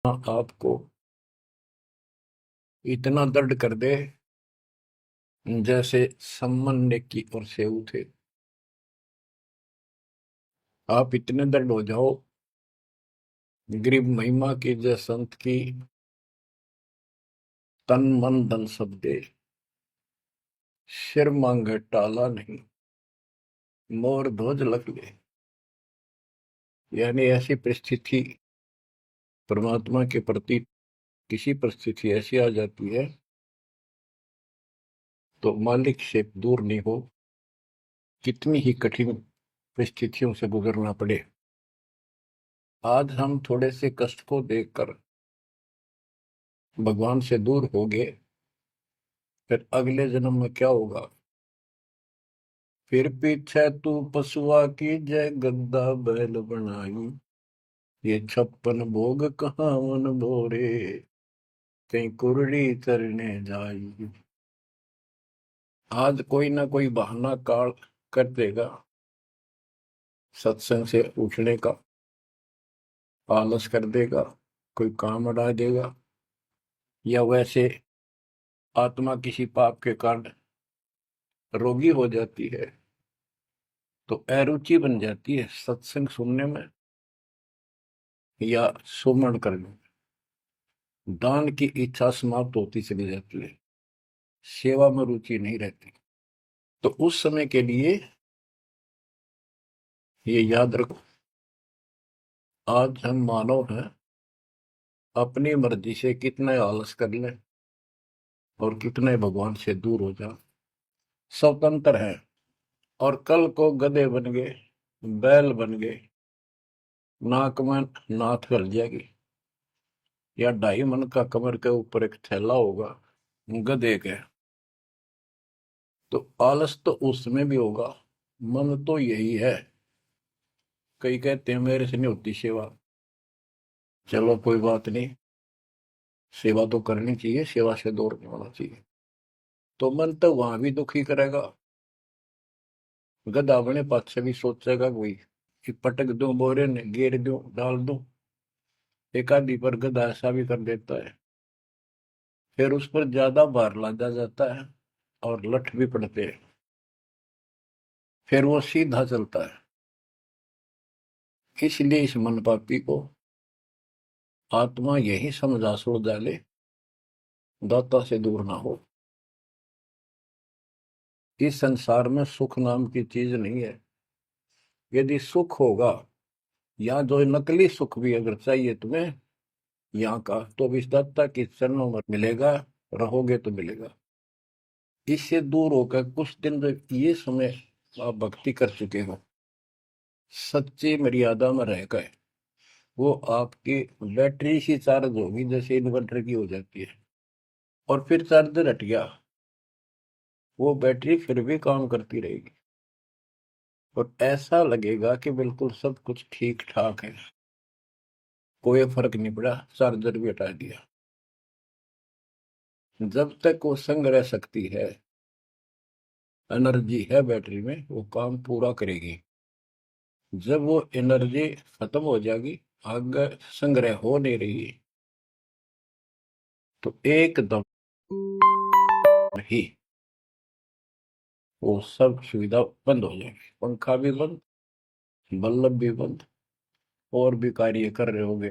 आपको इतना दर्द कर दे जैसे सामान्य की ओर से उठे। आप इतने दर्द हो जाओ, गरीब महिमा की जय संत की, तन मन धन सब दे, सिर मांगे टाला नहीं, मोर ध्वज लग ले। यानी ऐसी परिस्थिति परमात्मा के प्रति, किसी परिस्थिति ऐसी आ जाती है तो मालिक से दूर नहीं हो, कितनी ही कठिन परिस्थितियों से गुजरना पड़े। आज हम थोड़े से कष्ट को देखकर भगवान से दूर हो गए, फिर अगले जन्म में क्या होगा? फिर पीछे तू पशुआ की जय गद्दा बैल बनाई, ये 56 भोग कहाँ मन भोरे, कहीं कुरड़ी चरने जाई। आज कोई ना कोई बहाना काल कर देगा सत्संग से उठने का, आलस कर देगा, कोई काम अड़ा देगा, या वैसे आत्मा किसी पाप के कारण रोगी हो जाती है तो अरुचि बन जाती है सत्संग सुनने में या सुमन करने में। दान की इच्छा समाप्त होती चली जाती है, सेवा में रुचि नहीं रहती। तो उस समय के लिए ये याद रखो, आज हम मानव हैं, अपनी मर्जी से कितने आलस कर लें और कितने भगवान से दूर हो जाए, स्वतंत्र है। और कल को गधे बन गए, बैल बन गए, नाक में नाथ कर जाएगी, या 2.5 मन का कमर के ऊपर एक थैला होगा गधे के, तो आलस तो उसमें भी होगा। मन तो यही है। कई कहते हैं मेरे से नहीं होती सेवा, चलो कोई बात नहीं, सेवा तो करनी चाहिए, सेवा से दूर नहीं होना चाहिए। तो मन तो वहां भी दुखी करेगा, गधा अपने पास से भी सोचेगा कोई कि पटक दूं बोरे ने, गेर दूं, डाल दूं। एक आदि पर गधा ऐसा भी कर देता है, फिर उस पर ज्यादा भार लादा जाता है और लठ भी पड़ते हैं, फिर वो सीधा चलता है। इसलिए इस मन पापी को आत्मा यही समझा सो डाले, दाता से दूर ना हो। इस संसार में सुख नाम की चीज नहीं है। यदि सुख होगा, या जो नकली सुख भी अगर चाहिए तुम्हें यहाँ का, तो भी दाता के चरणों में मिलेगा, रहोगे तो मिलेगा। इससे दूर होकर कुछ दिन जब ये समय आप भक्ति कर चुके हो, सच्ची मर्यादा में रहकर, वो आपकी बैटरी सी चार्ज होगी जैसे इन्वर्टर की हो जाती है, और फिर चार्जर हट गया, वो बैटरी फिर भी काम करती रहेगी और ऐसा लगेगा कि बिल्कुल सब कुछ ठीक ठाक है, कोई फर्क नहीं पड़ा, चार्जर भी हटा दिया। जब तक वो संग्रह शक्ति है, एनर्जी है बैटरी में, वो काम पूरा करेगी। जब वो एनर्जी खत्म हो जाएगी, आगे संग्रह हो नहीं रही, तो एकदम ही वो सब सुविधा बंद हो जाएगी, पंखा भी बंद, बल्ब भी बंद, और भी कार्य कर रहे होंगे,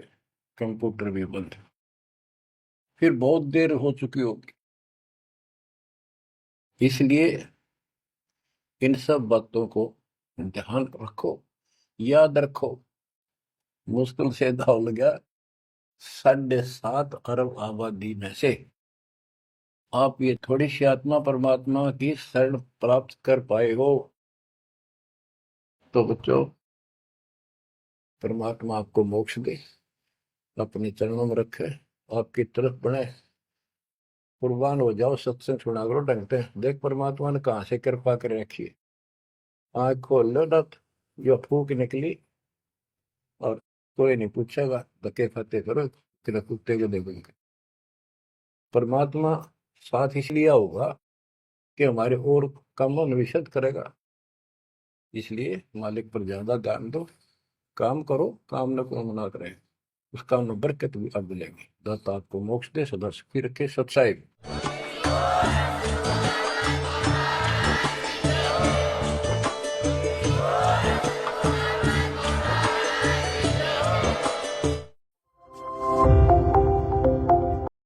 कंप्यूटर भी बंद, फिर बहुत देर हो चुकी होगी। इसलिए इन सब बातों को ध्यान रखो, याद रखो। मुश्किल से दाव लगा 7.5 अरब आबादी में से आप ये थोड़ी सी आत्मा परमात्मा की शरण प्राप्त कर पाए हो। तो बच्चों, परमात्मा आपको मोक्ष दे, अपने चरणों में रखे, आपकी तरफ बढ़े, कुर्बान हो जाओ, सत्संग सुना करो ढंग से। देख परमात्मा ने कहां से कृपा कर रखी है। आँख खोल लो ना, जो फूक निकली, और कोई नहीं पूछेगा, धक्के खाते करो, तेरा कुत्ते को देखोगे। परमात्मा साथ इसलिए होगा कि हमारे और कामों में विशद करेगा। इसलिए मालिक पर ज्यादा ध्यान दो, काम करो, काम न को मना करें। उसका हमें बरकत भी अब मिलेगी। दाता आपको मोक्ष दे, सदा सुखी रखे, सत्साई।